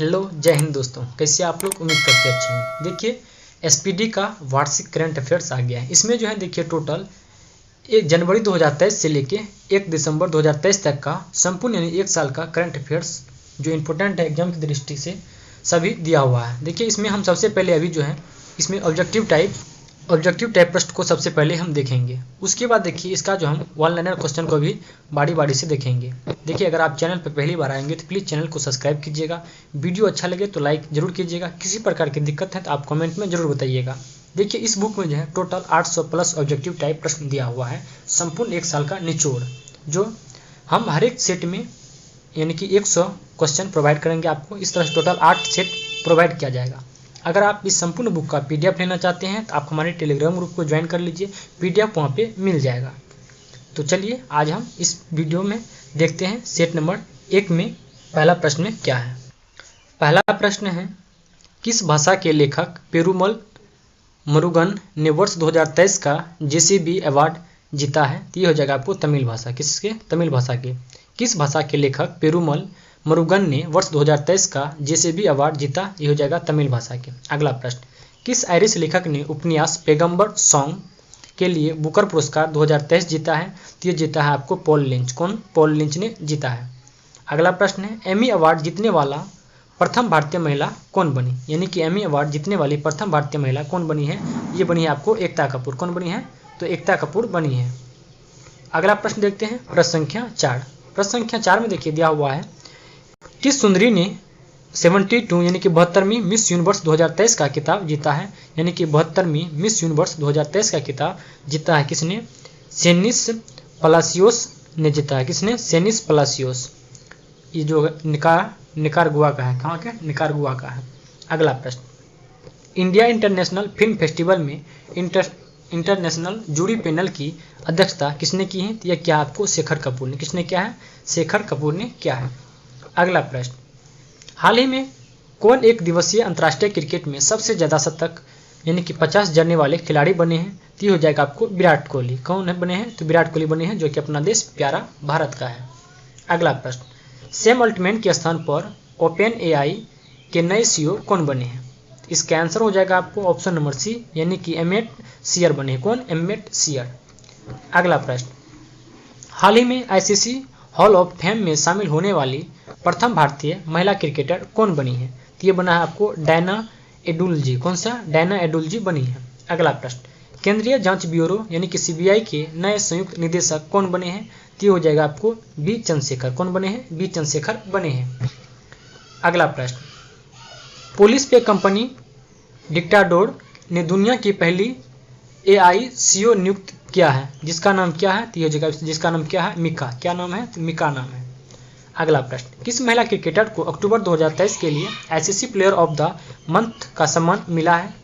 Hello जय हिंद दोस्तों, कैसे आप लोग? उम्मीद करते हैं अच्छे हैं। देखिए एसपीडी का वार्षिक करंट अफेयर्स आ गया है। इसमें जो है देखिए टोटल 1 जनवरी 2023 से लेके 1 दिसंबर 2023 तक का संपूर्ण यानी 1 साल का करंट अफेयर्स जो इम्पोर्टेंट है एग्जाम की दृष्टि से सभी दिया हुआ है। देखिए इसमें हम सबसे पहले अभी जो है इसमें ऑब्जेक्टिव टाइप प्रश्न को सबसे पहले हम देखेंगे। उसके बाद देखिए इसका जो हम वन लाइनर क्वेश्चन को भी बारी बारी से देखेंगे। देखिए अगर आप चैनल पर पहली बार आएंगे तो प्लीज़ चैनल को सब्सक्राइब कीजिएगा। वीडियो अच्छा लगे तो लाइक जरूर कीजिएगा। किसी प्रकार की दिक्कत है तो आप कमेंट में जरूर बताइएगा। देखिए इस बुक में जो है टोटल 800 प्लस ऑब्जेक्टिव टाइप प्रश्न दिया हुआ है, संपूर्ण 1 साल का निचोड़, जो हम हर एक सेट में यानी कि 100 क्वेश्चन प्रोवाइड करेंगे आपको। इस तरह से टोटल 8 सेट प्रोवाइड किया जाएगा। अगर आप इस संपूर्ण बुक का पीडीएफ लेना चाहते हैं तो आप हमारे टेलीग्राम ग्रुप को ज्वाइन कर लीजिए, पीडीएफ वहाँ पे मिल जाएगा। तो चलिए आज हम इस वीडियो में देखते हैं सेट नंबर 1 में पहला प्रश्न में क्या है। पहला प्रश्न है, किस भाषा के लेखक पेरुमल मुरुगन ने वर्ष 2023 का जेसीबी अवार्ड जीता है? तो ये हो जाएगा आपको तमिल भाषा। किसके? तमिल भाषा के। किस भाषा के लेखक पेरुमल मुरुगन ने वर्ष 2023 का जेसीबी अवार्ड जीता? ये हो जाएगा तमिल भाषा के। अगला प्रश्न, किस आयरिश लेखक ने उपन्यास पैगंबर सॉन्ग के लिए बुकर पुरस्कार 2023 जीता है? तो ये जीता है आपको पॉल लिंच। कौन? पॉल लिंच ने जीता है। अगला प्रश्न है, एमी अवार्ड जीतने वाला प्रथम भारतीय महिला कौन बनी? यानी कि एमी अवार्ड जीतने वाली प्रथम भारतीय महिला कौन बनी है? ये बनी है आपको एकता कपूर। कौन बनी है? तो एकता कपूर बनी है। अगला प्रश्न देखते हैं प्रश्न संख्या 4। प्रश्न संख्या 4 में देखिए दिया हुआ है, किस सुंदरी ने 72 यानी कि 72वीं मिस यूनिवर्स 2023 का खिताब जीता है? यानी कि 72वीं मिस यूनिवर्स 2023 का खिताब जीता है किसने? सेनिस पलासियोस ने जीता है। किसने? सेनिस पलासियोस। ये जो निकारागुआ का है। कहाँ का? निकारागुआ का है। अगला प्रश्न, इंडिया इंटरनेशनल फिल्म फेस्टिवल में इंटरनेशनल जूरी पैनल की अध्यक्षता किसने की है? तो यह क्या आपको शेखर कपूर ने। किसने क्या है? शेखर कपूर ने क्या है। अगला प्रश्न, हाल ही में कौन एक दिवसीय अंतर्राष्ट्रीय क्रिकेट में सबसे ज़्यादा शतक यानी कि 50 जड़ने वाले खिलाड़ी बने हैं? तो ये हो जाएगा आपको विराट कोहली। कौन है बने हैं? तो विराट कोहली बने हैं, जो कि अपना देश प्यारा भारत का है। अगला प्रश्न, सैम अल्टमैन के स्थान पर ओपन एआई के नए सीईओ कौन बने हैं? इसका आंसर हो जाएगा आपको ऑप्शन नंबर सी, यानी कि एमेट सियर बने। कौन? एमेट सियर। अगला प्रश्न, हाल ही में आईसीसी हॉल ऑफ फेम में शामिल होने वाली प्रथम भारतीय महिला क्रिकेटर कौन बनी है? तो ये बना है आपको डायना एडुल्जी। कौन सा? डायना एडुल्जी बनी है। अगला प्रश्न, केंद्रीय जांच ब्यूरो यानी कि सीबीआई के नए संयुक्त निदेशक कौन बने हैं? तो ये हो जाएगा आपको बी चंद्रशेखर। कौन बने हैं? बी चंद्रशेखर बने हैं। अगला प्रश्न, पुलिस पे कंपनी डिक्टाडोर ने दुनिया की पहली एआई सीईओ नियुक्त किया है, जिसका नाम क्या है? तो ये हो जाएगा जिसका नाम क्या है? मिका। क्या नाम है? तो मिका नाम है। अगला प्रश्न, किस महिला क्रिकेटर को अक्टूबर 2023 के लिए ICC player of the month का सम्मान मिला है?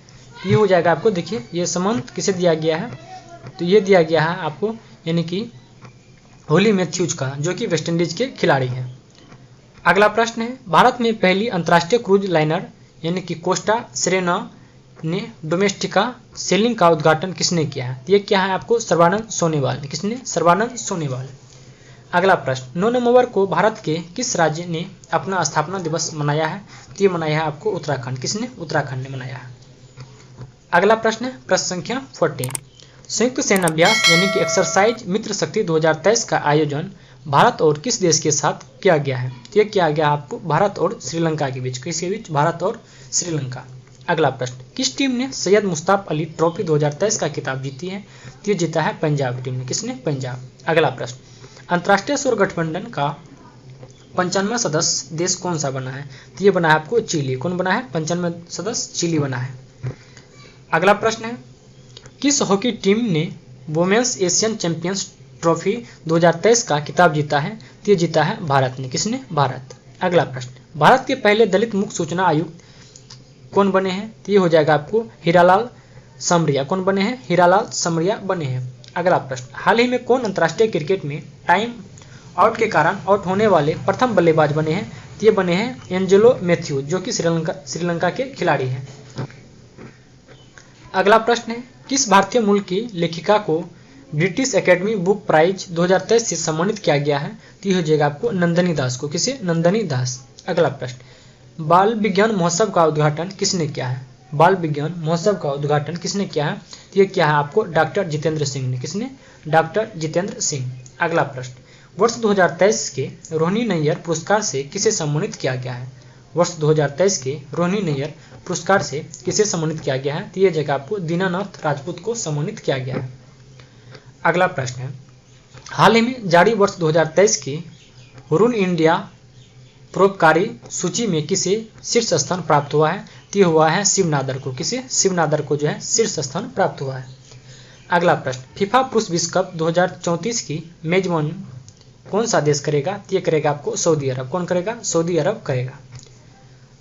ये हो जाएगा आपको, देखिए ये सम्मान किसे दिया गया है? तो ये दिया गया है आपको यानी कि होली मैथ्यूज का, जो कि वेस्टइंडीज के खिलाड़ी हैं। अगला प्रश्न है, भारत में पहली अंतर्राष्ट्रीय क्रूज लाइनर यानी कि कोस्टा सेरेना ने डोमेस्टिका सेलिंग का उद्घाटन किसने किया है? ये क्या है आपको? सर्बानंद सोनोवाल ने। किसने? सर्बानंद सोनोवाल। अगला प्रश्न, 9 नवंबर को भारत के किस राज्य ने अपना स्थापना दिवस मनाया है? तो ये मनाया है आपको उत्तराखंड। किसने? उत्तराखंड ने मनाया है। अगला प्रश्न है प्रश्न संख्या 14, संयुक्त सैन्य अभ्यास यानी कि एक्सरसाइज मित्र शक्ति 2023 का आयोजन भारत और किस देश के साथ किया गया है? तो ये किया गया आपको भारत और श्रीलंका के बीच। किसके बीच? भारत और श्रीलंका। अगला प्रश्न, किस टीम ने सैयद मुश्ताक अली ट्रॉफी 2023 का खिताब जीती है? तो ये जीता है पंजाब टीम ने। किसने? पंजाब। अगला प्रश्न, अंतर्राष्ट्रीय सौर गठबंधन का 95वां सदस्य देश कौन सा बना है? तो ये बना है आपको चिली। कौन बना है? 95वां सदस्य चिली बना है। अगला प्रश्न है, किस हॉकी टीम ने वुमेन्स एशियन चैंपियंस ट्रॉफी 2023 का खिताब जीता है? तो ये जीता है भारत ने। किसने? भारत। अगला प्रश्न, भारत के पहले दलित मुख्य सूचना आयुक्त कौन बने हैं? तो ये हो जाएगा आपको हीरालाल समरिया। कौन बने हैं? हीरालाल समरिया बने हैं। अगला प्रश्न, हाल ही में कौन अंतर्राष्ट्रीय क्रिकेट में टाइम आउट के कारण आउट होने वाले प्रथम बल्लेबाज बने हैं? तो ये बने हैं एंजेलो मैथ्यूज, जो कि श्रीलंका के खिलाड़ी हैं। अगला प्रश्न है, किस भारतीय मूल की लेखिका को ब्रिटिश एकेडमी बुक प्राइज 2023 से सम्मानित किया गया है? तो ये हो जाएगा आपको नंदनी दास को। किसे? नंदनी दास। अगला प्रश्न, बाल विज्ञान महोत्सव का उद्घाटन किसने किया है? बाल विज्ञान महोत्सव का उद्घाटन किसने किया है? तो ये क्या है आपको? डॉक्टर जितेंद्र सिंह ने। किसने? डॉक्टर जितेंद्र सिंह। अगला प्रश्न, वर्ष 2023 के रोहिणी नैयर पुरस्कार से किसे सम्मानित किया गया है? वर्ष 2023 के रोहिणी नैयर पुरस्कार से किसे सम्मानित किया गया है? तो ये जगह आपको दीनानाथ राजपूत को सम्मानित किया गया है। अगला प्रश्न है, हाल ही में जारी वर्ष 2023 की हुरून इंडिया परोपकारी सूची में किसे शीर्ष स्थान प्राप्त हुआ है? तो हुआ है शिव नादर को। किसे? शिव नादर को जो है शीर्ष स्थान प्राप्त हुआ है। अगला प्रश्न, फीफा पुरुष विश्व कप 2034 की मेजबानी कौन सा देश करेगा? तो ये करेगा आपको सऊदी अरब। कौन करेगा? सऊदी अरब करेगा।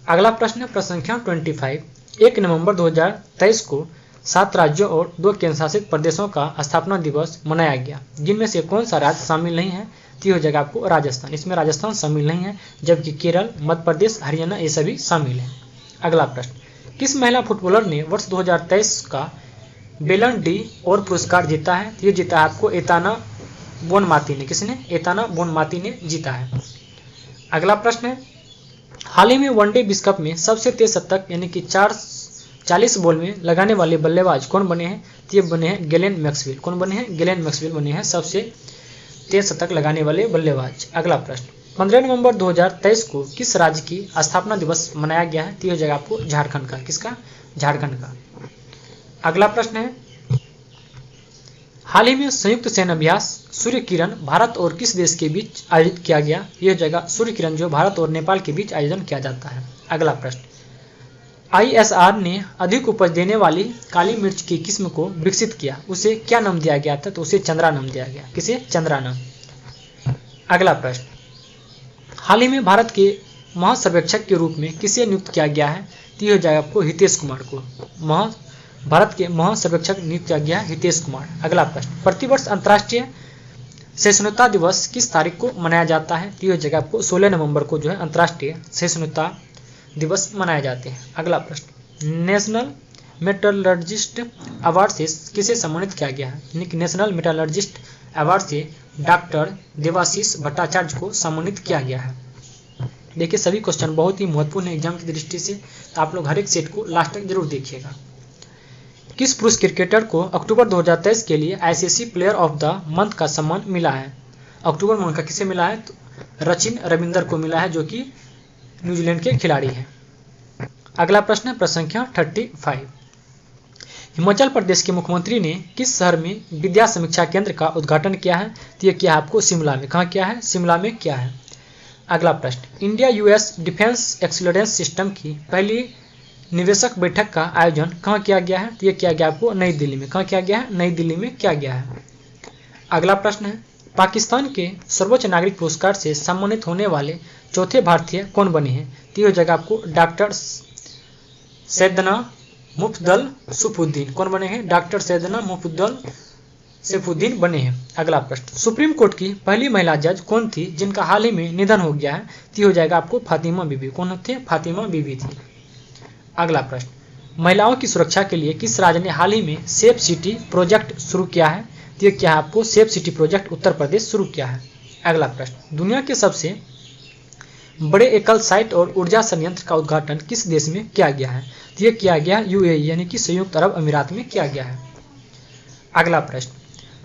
अगला प्रश्न है प्रश्न संख्या 25, 1 नवंबर 2023 को 7 राज्यों और 2 केंद्रशासित प्रदेशों का स्थापना दिवस मनाया गया, जिनमें से कौन सा राज्य शामिल नहीं है? तो हो जाएगा आपको राजस्थान। इसमें राजस्थान शामिल नहीं है, जबकि केरल, मध्य प्रदेश, हरियाणा ये सभी शामिल हैं। अगला प्रश्न, किस महिला फुटबॉलर ने वर्ष 2023 का बेलन डी और पुरस्कार जीता है? तो ये जीता है आपको एताना बोनमाती ने। किसने? एताना बोनमाती ने जीता है। अगला प्रश्न है, हाल ही में वनडे विश्व कप में सबसे तेज शतक यानी कि 40 बॉल में लगाने वाले बल्लेबाज कौन बने हैं? तो ये बने हैं गैलेन मैक्सवेल। कौन बने हैं? गैलेन मैक्सवेल बने हैं सबसे तेज शतक लगाने वाले बल्लेबाज। अगला प्रश्न, 15 नवंबर 2023 को किस राज्य की स्थापना दिवस मनाया गया है? तो यह जगह आपको झारखंड का। किसका? झारखंड का। अगला प्रश्न है, हाल ही में संयुक्त सैन्य अभ्यास सूर्य किरण भारत और किस देश के बीच आयोजित किया गया? यह जगह सूर्य किरण जो भारत और नेपाल के बीच आयोजन किया जाता है। अगला प्रश्न, ISR ने अधिक उपज देने वाली काली मिर्च की किस्म को विकसित किया, उसे क्या नाम दिया गया था? तो उसे चंद्रा नाम दिया गया। किसे? चंद्रा नाम। अगला प्रश्न, हाल ही में भारत के महासर्वेक्षक के रूप में किसे नियुक्त किया गया है? तो यह जाएगा आपको हितेश कुमार को। भारत के महासर्वेक्षक नियुक्त किया गया हितेश कुमार। अगला प्रश्न, प्रतिवर्ष अंतर्राष्ट्रीय सहिष्णुता दिवस किस तारीख को मनाया जाता है? तो यह जगह आपको 16 नवंबर को जो है अंतर्राष्ट्रीय सहिष्णुता दिवस मनाए जाते हैं। अगला प्रश्न, नेशनल मेटलर्जिस्ट अवार्ड से किसे सम्मानित किया गया है? यानी कि नेशनल मेटलर्जिस्ट अवार्ड से डॉक्टर देवाशीष भट्टाचार्य को सम्मानित किया गया है। देखिए सभी क्वेश्चन बहुत ही महत्वपूर्ण है एग्जाम की दृष्टि से, तो आप लोग हर एक सेट को लास्ट तक जरूर देखिएगा। किस पुरुष क्रिकेटर को अक्टूबर 2023 के लिए ICC player of the month का सम्मान मिला है? अक्टूबर मंथ का किसे मिला है? तो सचिन रविंदर को मिला है, जो कि न्यूजीलैंड के खिलाड़ी हैं। अगला प्रश्न है प्रश्न संख्या 35, हिमाचल प्रदेश के मुख्यमंत्री ने किस शहर में विद्या समीक्षा केंद्र का उद्घाटन किया है? तो ये क्या है आपको? शिमला में। कहाँ किया है? शिमला में किया है। अगला प्रश्न, India US defence excellence system की पहली निवेशक बैठक का आयोजन कहाँ किया गया है? तो ये किया गया आपको नई दिल्ली में। कहाँ किया गया है? नई दिल्ली में किया गया है। अगला प्रश्न है, पाकिस्तान के सर्वोच्च नागरिक पुरस्कार से सम्मानित होने वाले चौथे भारतीय कौन बने हैं? तो यह जगह आपको डॉक्टर सैयदना मुफद्दल सैफुद्दीन। कौन बने हैं? डॉक्टर सैयदना मुफद्दल सैफुद्दीन बने हैं। अगला प्रश्न, सुप्रीम कोर्ट की पहली महिला जज कौन थी जिनका हाल ही में निधन हो गया है? तो हो जाएगा आपको फातिमा बीबी। कौन थे? फातिमा बीबी थी। अगला प्रश्न, महिलाओं की सुरक्षा के लिए किस राज्य ने हाल ही में सेफ सिटी प्रोजेक्ट शुरू किया है? तो ये क्या है आपको? Safe city project Uttar Pradesh शुरू किया है। अगला प्रश्न, दुनिया के सबसे बड़े एकल साइट और ऊर्जा संयंत्र का उद्घाटन किस देश में किया गया है? तो ये किया गया UAE यानी कि संयुक्त अरब अमीरात में किया गया है। अगला प्रश्न,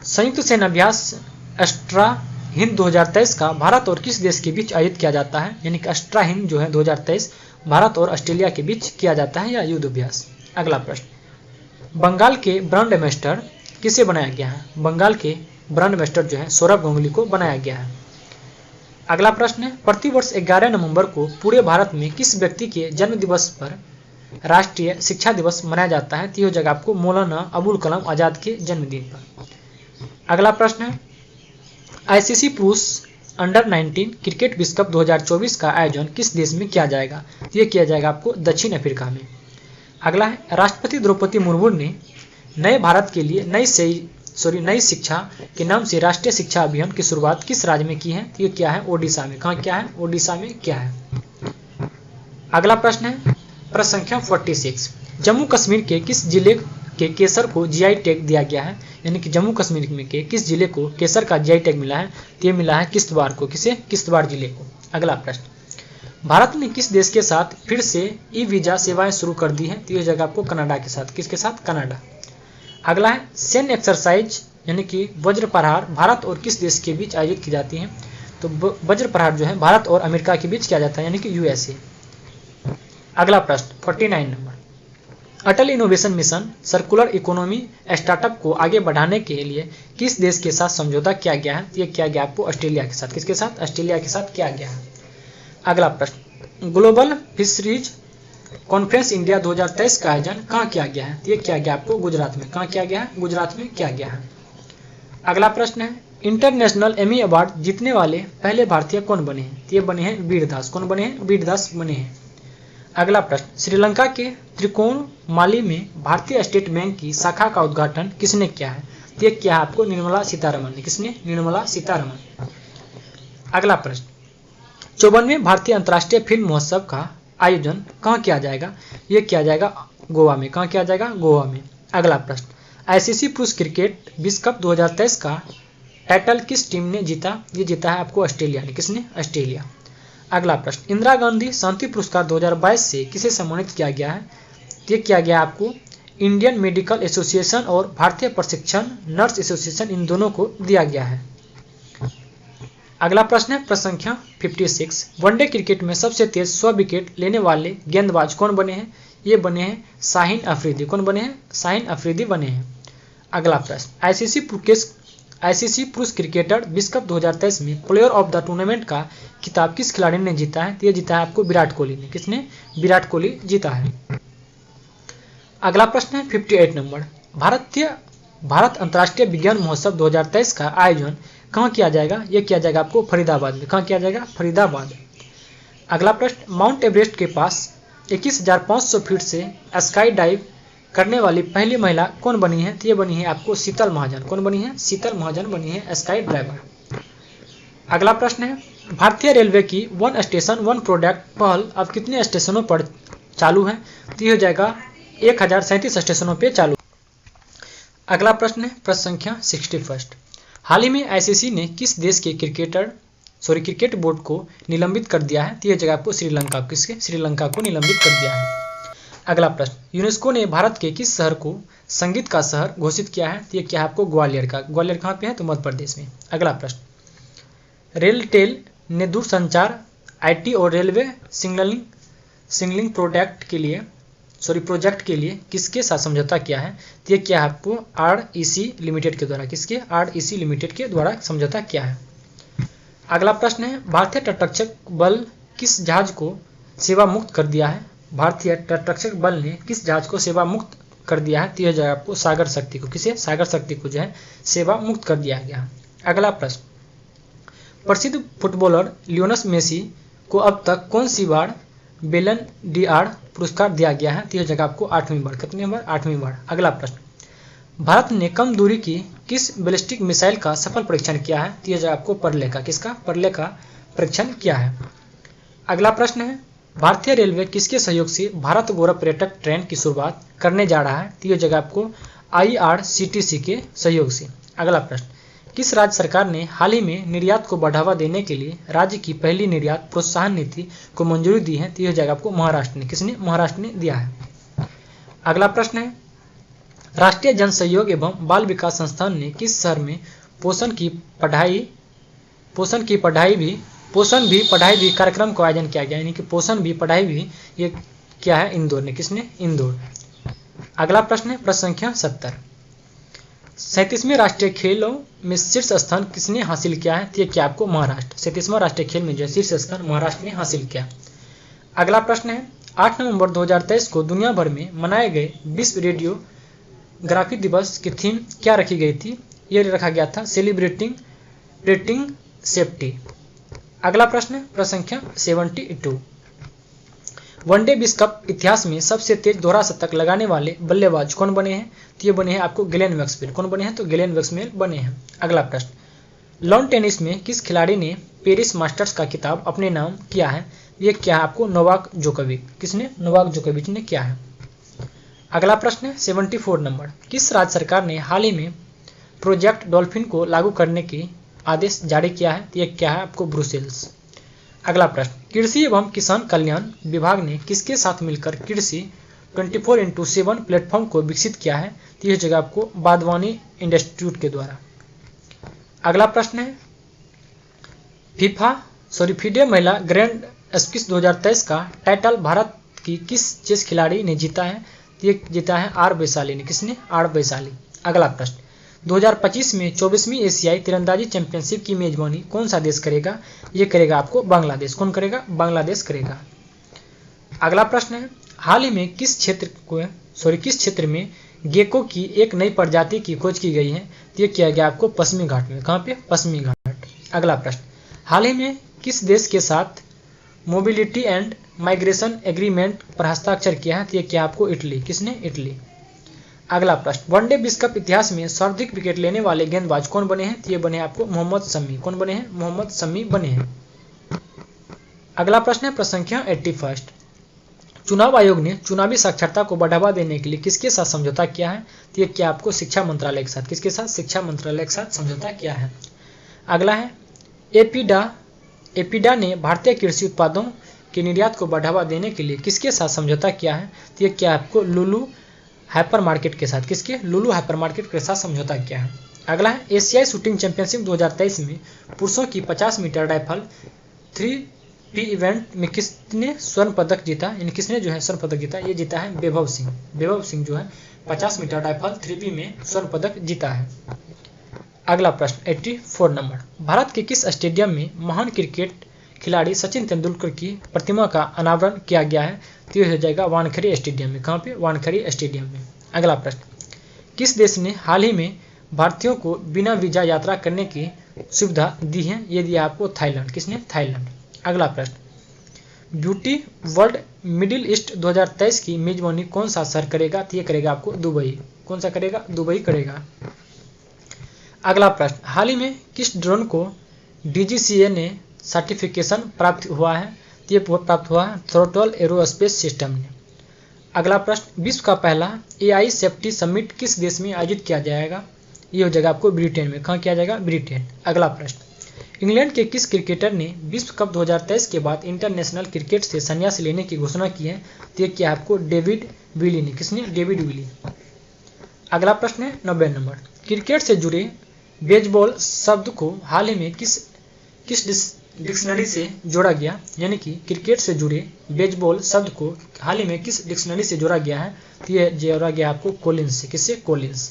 संयुक्त सैन्य अभ्यास अस्ट्रा हिंद 2023 का भारत और किस देश के बीच आयोजित किया जाता है? यानी कि अस्ट्रा हिंद जो है 2023 भारत और ऑस्ट्रेलिया के बीच किया जाता है या युद्ध अभ्यास। अगला प्रश्न, बंगाल के ब्रांड एम्बेसडर किसे बनाया गया है? बंगाल के ब्रांड एम्बेसडर जो है सौरभ गांगुली को बनाया गया है। अगला प्रश्न है, प्रतिवर्ष 11 नवंबर को पूरे भारत में किस व्यक्ति के जन्म दिवस पर राष्ट्रीय शिक्षा दिवस मनाया जाता है? तो यह जगह आपको मौलाना अबुल कलाम आजाद के जन्मदिन पर। अगला प्रश्न है, ICC पुरुष अंडर-19 क्रिकेट विश्व कप 2024 का आयोजन किस देश में किया जाएगा? तो ये किया जाएगा आपको दक्षिण अफ्रीका में। अगला है, राष्ट्रपति द्रौपदी मुर्मू ने नए भारत के लिए नई शिक्षा के नाम से राष्ट्रीय शिक्षा अभियान की शुरुआत किस राज्य में की है? तो ये क्या है? ओडिशा में। कहाँ क्या है? ओडिशा में क्या है। अगला प्रश्न है प्रश्न संख्या 46, जम्मू कश्मीर के किस जिले के केसर को GI टैग दिया गया है? यानी कि जम्मू कश्मीर में के किस जिले को केसर का GI टैग मिला है? तो ये मिला है किश्तवाड़ को। किसे? किश्तवाड़ जिले को। अगला प्रश्न, भारत ने किस देश के साथ फिर से ई वीजा सेवाएं शुरू कर दी हैं? तो ये जगह आपको कनाडा के साथ। किसके साथ? कनाडा। अगला है सैन्य एक्सरसाइज यानी कि वज्र प्रहार भारत और किस देश के बीच आयोजित की जाती है? तो वज्र प्रहार जो है भारत और अमेरिका के बीच किया जाता है, यानी कि यूएसए। अगला प्रश्न 49 नंबर, Atal innovation mission circular economy startup को आगे बढ़ाने के लिए किस देश के साथ समझौता किया गया है? ये किया गया आपको ऑस्ट्रेलिया के साथ। किसके साथ? ऑस्ट्रेलिया के साथ किया गया है। अगला प्रश्न, ग्लोबल फिशरीज कॉन्फ्रेंस इंडिया 2023 का आयोजन कहाँ किया गया है? ये किया गया आपको गुजरात में। कहाँ किया गया है? गुजरात में किया गया है। अगला प्रश्न है, इंटरनेशनल एमी अवार्ड जीतने वाले पहले भारतीय कौन बने हैं? ये बने हैं वीरदास। कौन बने हैं? वीरदास बने हैं। अगला प्रश्न, श्रीलंका के त्रिकोणमाली में भारतीय स्टेट बैंक की शाखा का उद्घाटन किसने किया है? ये किया है आपको निर्मला सीतारमण ने। किसने? निर्मला सीतारमण। अगला प्रश्न, 54वें भारतीय अंतर्राष्ट्रीय फिल्म महोत्सव का आयोजन कहाँ किया जाएगा? ये किया जाएगा गोवा में। कहाँ किया जाएगा? गोवा में। अगला प्रश्न, आईसीसी पुरुष क्रिकेट विश्व कप 2023 का टाइटल किस टीम ने जीता? ये जीता है आपको ऑस्ट्रेलिया ने। किसने? ऑस्ट्रेलिया। अगला प्रश्न, इंदिरा गांधी शांति पुरस्कार 2022 से किसे सम्मानित किया गया है? ये किया गया आपको इंडियन मेडिकल एसोसिएशन और भारतीय प्रशिक्षण नर्स एसोसिएशन, इन दोनों को दिया गया है। अगला प्रश्न है प्रश्न संख्या 56, वनडे क्रिकेट में सबसे तेज 100 विकेट लेने वाले गेंदबाज कौन बने हैं? ये बने हैं शाहीन अफरीदी। कौन बने हैं? शाहीन अफरीदी बने हैं। अगला प्रश्न, आईसीसी पुरुष क्रिकेटर विश्व कप 2023 में प्लेयर ऑफ द टूर्नामेंट का खिताब किस खिलाड़ी ने जीता है? तो ये जीता है आपको विराट कोहली ने। किसने? विराट कोहली जीता है। अगला प्रश्न है 58 नंबर, भारत अंतर्राष्ट्रीय विज्ञान महोत्सव 2023 का आयोजन कहाँ किया जाएगा? ये किया जाएगा आपको फरीदाबाद में। कहाँ किया जाएगा? फरीदाबाद। अगला प्रश्न, माउंट एवरेस्ट के पास 21,500 फीट से स्काई डाइव करने वाली पहली महिला कौन बनी है? तो ये बनी है आपको शीतल महाजन। कौन बनी है? शीतल महाजन बनी है स्काई ड्राइवर। अगला प्रश्न है, भारतीय रेलवे की वन स्टेशन वन प्रोडक्ट पहल अब कितने स्टेशनों पर चालू है? तो ये हो जाएगा 1037 स्टेशनों पर चालू। अगला प्रश्न है प्रश्न संख्या 61, हाल ही में आईसीसी ने किस देश के क्रिकेट बोर्ड को निलंबित कर दिया है? तो यह जगह आपको श्रीलंका। किसके? श्रीलंका को निलंबित कर दिया है। अगला प्रश्न, यूनेस्को ने भारत के किस शहर को संगीत का शहर घोषित किया है? तो ये क्या है आपको ग्वालियर का। ग्वालियर कहाँ पे है? तो मध्य प्रदेश में। अगला प्रश्न, रेलटेल ने दूरसंचार आईटी और रेलवे सिग्नलिंग प्रोजेक्ट के लिए किसके साथ समझौता किया है? तो ये क्या है आपको आरईसी लिमिटेड के द्वारा। किसके? आरईसी लिमिटेड के द्वारा समझौता किया है। अगला प्रश्न है, भारतीय तटरक्षक बल किस जहाज को सेवा मुक्त कर दिया है? भारतीय तटरक्षक बल ने किस जहाज को सेवा मुक्त कर दिया है? तो यह जाएगा आपको सागर शक्ति को। किसे? सागर शक्ति को जो है सेवा मुक्त कर दिया गया। अगला प्रश्न, प्रसिद्ध फुटबॉलर लियोनेल मेसी को अब तक कौन सी बार बेलन डीआर पुरस्कार दिया गया है? तो यह जगह आपको 8वीं बार। कितनी बार? 8वीं बार। अगला प्रश्न, भारत ने कम दूरी की किस बैलिस्टिक मिसाइल का सफल परीक्षण किया है? तो यह जगह आपको परले का। किसका? परले का परीक्षण किया है। अगला प्रश्न है, भारतीय रेलवे किसके सहयोग से भारत गौरव पर्यटक ट्रेन की शुरुआत करने जा रहा है? तो यह जगह आपको आईआरसीटीसी के सहयोग से। अगला प्रश्न, किस राज्य सरकार ने हाल ही में निर्यात को बढ़ावा देने के लिए राज्य की पहली निर्यात प्रोत्साहन नीति को मंजूरी दी है? तो यह जगह आपको महाराष्ट्र ने। किसने? महाराष्ट्र ने दिया है। अगला प्रश्न है, राष्ट्रीय जन सहयोग एवं बाल विकास संस्थान ने किस शहर में पोषण भी पढ़ाई भी कार्यक्रम का आयोजन किया गया? यानी कि पोषण भी पढ़ाई भी, ये क्या है? इंदौर ने। किसने? इंदौर। अगला प्रश्न है प्रश्न संख्या 70, 37वें राष्ट्रीय खेलों में शीर्ष स्थान किसने हासिल किया है? तो ये क्या आपको महाराष्ट्र। 37वां राष्ट्रीय खेल में जो शीर्ष स्थान महाराष्ट्र ने हासिल किया। अगला प्रश्न है, 8 नवंबर 2023 को दुनिया भर में मनाए गए विश्व रेडियोग्राफी दिवस की थीम क्या रखी गई थी? ये रखा गया था सेलिब्रेटिंग सेफ्टी। अगला प्रश्न है प्रश्न संख्या 72, वनडे विश्व कप इतिहास में सबसे तेज दोहरा शतक लगाने वाले बल्लेबाज कौन बने हैं? तो ये बने हैं आपको ग्लेन मैक्सवेल। कौन बने हैं? तो ग्लेन मैक्सवेल बने हैं। अगला प्रश्न, लॉन टेनिस में किस खिलाड़ी ने पेरिस मास्टर्स का खिताब अपने नाम किया है? ये क्या है आपको नोवाक जोकोविच। किसने? नोवाक जोकोविच ने किया है। अगला प्रश्न है 74 नंबर, किस राज्य सरकार ने हाल ही में प्रोजेक्ट डॉल्फिन को लागू करने की आदेश जारी किया है? तो ये क्या है आपको ब्रुसेल्स। अगला प्रश्न, कृषि एवं किसान कल्याण विभाग ने किसके साथ मिलकर कृषि 24x7 प्लेटफॉर्म को विकसित किया है? तो यह जगह आपको बागवानी इंस्टीट्यूट के द्वारा। अगला प्रश्न है, फीडे महिला ग्रैंड स्पिक्स 2023 का टाइटल भारत की किस चेस खिलाड़ी ने जीता है? तो ये जीता है आर वैशाली ने। किसने? आर वैशाली। अगला प्रश्न, 2025 में 24वीं एशियाई तीरंदाजी चैंपियनशिप की मेजबानी कौन सा देश करेगा? ये करेगा आपको बांग्लादेश। कौन करेगा? बांग्लादेश करेगा। अगला प्रश्न है, हाल ही में किस क्षेत्र में गेको की एक नई प्रजाति की खोज की गई है? तो ये किया गया आपको पश्चिमी घाट में। कहाँ पे? पश्चिमी घाट। अगला प्रश्न, हाल ही में किस देश के साथ मोबिलिटी एंड माइग्रेशन एग्रीमेंट पर हस्ताक्षर किया है? तो ये किया आपको इटली। किसने? इटली। अगला प्रश्न, वनडे विश्व कप इतिहास में सर्वाधिक विकेट लेने वाले गेंदबाज कौन बने हैं? तो ये बने आपको मोहम्मद शमी। कौन बने हैं? मोहम्मद शमी बने हैं। अगला प्रश्न है प्रश्न संख्या 81, चुनाव आयोग ने चुनावी साक्षरता को बढ़ावा देने के लिए किसके साथ समझौता किया है? तो ये क्या आपको शिक्षा मंत्रालय के साथ। किसके साथ? शिक्षा मंत्रालय के साथ समझौता किया है। अगला है, एपीडा ने भारतीय कृषि उत्पादों के निर्यात को बढ़ावा देने के लिए किसके साथ समझौता किया है? तो ये क्या आपको लुलु हाइपर मार्केट के साथ। किसके? लुलु हाइपर मार्केट के साथ समझौता किया है। अगला है, एशियाई शूटिंग चैंपियनशिप 2023 में पुरुषों की 50 मीटर राइफल 3P इवेंट में किसने स्वर्ण पदक जीता? यानी किसने जो है स्वर्ण पदक जीता? ये जीता है वैभव सिंह। वैभव सिंह जो है 50 मीटर राइफल 3P में स्वर्ण पदक जीता है। अगला प्रश्न 84 नंबर, भारत के किस स्टेडियम में महान क्रिकेट खिलाड़ी सचिन तेंदुलकर की प्रतिमा का अनावरण किया गया है? तो यह हो जाएगा वानखेड़े स्टेडियम में। कहाँ पे? वानखेड़े स्टेडियम में। अगला प्रश्न, किस देश ने हाल ही में भारतीयों को बिना वीजा यात्रा करने की सुविधा दी है? ये दिया आपको थाईलैंड। किसने? थाईलैंड। अगला प्रश्न, ब्यूटी वर्ल्ड मिडिल ईस्ट 2023 की मेजबानी कौन सा शहर करेगा? तो ये करेगा आपको दुबई। कौन सा करेगा? दुबई करेगा। अगला प्रश्न, हाल ही में किस ड्रोन को DGCA ने सर्टिफिकेशन प्राप्त हुआ है? तो ये प्राप्त हुआ है थ्रोटल एरोस्पेस सिस्टम ने। अगला प्रश्न, विश्व का पहला AI सेफ्टी समिट किस देश में आयोजित किया जाएगा? ये हो जाएगा आपको ब्रिटेन में। कहाँ किया जाएगा? ब्रिटेन। अगला प्रश्न, इंग्लैंड के किस क्रिकेटर ने विश्व कप 2023 के बाद इंटरनेशनल क्रिकेट से संन्यास लेने की घोषणा की है? तो ये क्या आपको डेविड विली ने। किसने? David Willey. अगला प्रश्न है 90 नंबर, क्रिकेट से जुड़े बेसबॉल शब्द को हाल ही में किस डिक्शनरी से जोड़ा गया? यानी कि क्रिकेट से जुड़े बेसबॉल शब्द को हाल ही में किस डिक्शनरी से जोड़ा गया है? तो ये जोड़ा गया आपको कोलिंस से। किससे? कोलिंस।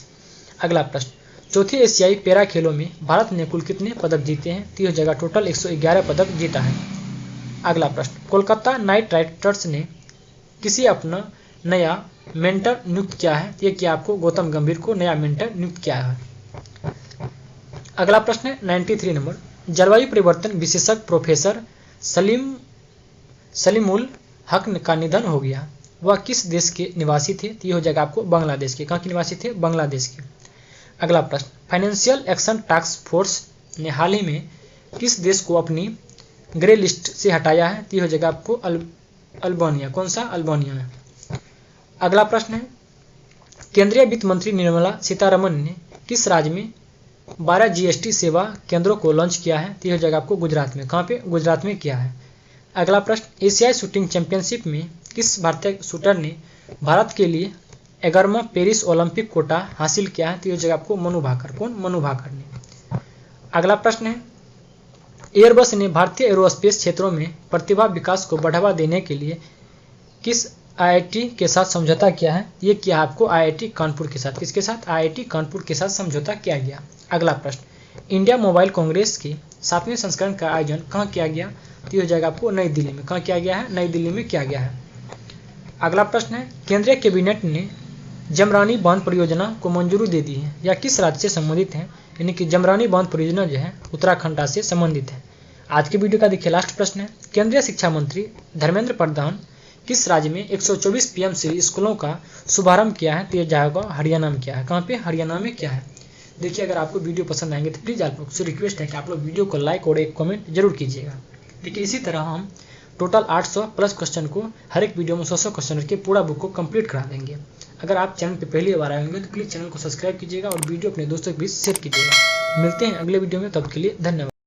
अगला प्रश्न, चौथी एशियाई पैरा खेलों में भारत ने कुल कितने पदक जीते हैं? तो यह जगह टोटल 111 पदक जीता है। अगला प्रश्न, कोलकाता नाइट राइडर्स ने किसी अपना नया मेंटर नियुक्त किया है? तो ये क्या आपको गौतम गंभीर को नया मेंटर नियुक्त किया है। अगला प्रश्न है 93 नंबर, जलवायु परिवर्तन विशेषज्ञ प्रोफेसर सलीमुल हक का निधन हो गया। वह किस देश के निवासी थे? तो ये हो जाएगा आपको बांग्लादेश के। कहाँ के निवासी थे? बांग्लादेश के। अगला प्रश्न, फाइनेंशियल एक्शन टास्क फोर्स ने हाल ही में किस देश को अपनी ग्रे लिस्ट से हटाया है? तो ये हो जाएगा आपको अल्बानिया। कौन सा? अल्बानिया में। अगला प्रश्न है, केंद्रीय वित्त मंत्री निर्मला सीतारमण ने किस राज्य में 12 GST सेवा केंद्रों को लॉन्च किया है? तो यह हो जाएगा आपको गुजरात में। कहाँ पे? गुजरात में किया है। अगला प्रश्न, एशियाई शूटिंग चैंपियनशिप में किस भारतीय शूटर ने भारत के लिए 11वां पेरिस ओलंपिक कोटा हासिल किया है? तो यह हो जाएगा आपको मनु भाकर। कौन? मनु भाकर ने। अगला प्रश्न है, एयरबस ने भारतीय एरोस्पेस क्षेत्रों में प्रतिभा विकास को बढ़ावा देने के लिए किस IIT के साथ समझौता किया है? ये किया आपको IIT कानपुर के साथ। किसके साथ? IIT कानपुर के साथ समझौता किया गया। अगला प्रश्न, इंडिया मोबाइल कांग्रेस के 7वें संस्करण का आयोजन कहाँ किया गया? तो ये हो जाएगा आपको नई दिल्ली में। कहाँ किया गया है? नई दिल्ली में किया गया है। अगला प्रश्न है, केंद्रीय कैबिनेट ने जमरानी बांध परियोजना को मंजूरी दे दी है। यह किस राज्य से संबंधित है? यानी कि जमरानी बांध परियोजना जो है उत्तराखंड से संबंधित है। आज के वीडियो का देखिए लास्ट प्रश्न है, केंद्रीय शिक्षा मंत्री धर्मेंद्र प्रधान किस राज्य में 124 PMC स्कूलों का शुभारंभ किया है? तो यह जाएगा हरियाणा में किया है। कहाँ पे? हरियाणा में किया है। देखिए, अगर आपको वीडियो पसंद आएंगे तो प्लीज़ आप लोग से रिक्वेस्ट है कि आप लोग वीडियो को लाइक और एक कमेंट जरूर कीजिएगा। देखिए, इसी तरह हम टोटल 800 प्लस क्वेश्चन को हर एक वीडियो में 100 क्वेश्चन के पूरा बुक को कंप्लीट करा देंगे। अगर आप चैनल पर पहली बार आए होंगे तो प्लीज़ चैनल को सब्सक्राइब कीजिएगा और वीडियो अपने दोस्तों के बीच शेयर कीजिएगा। मिलते हैं अगले वीडियो में, तब के लिए धन्यवाद।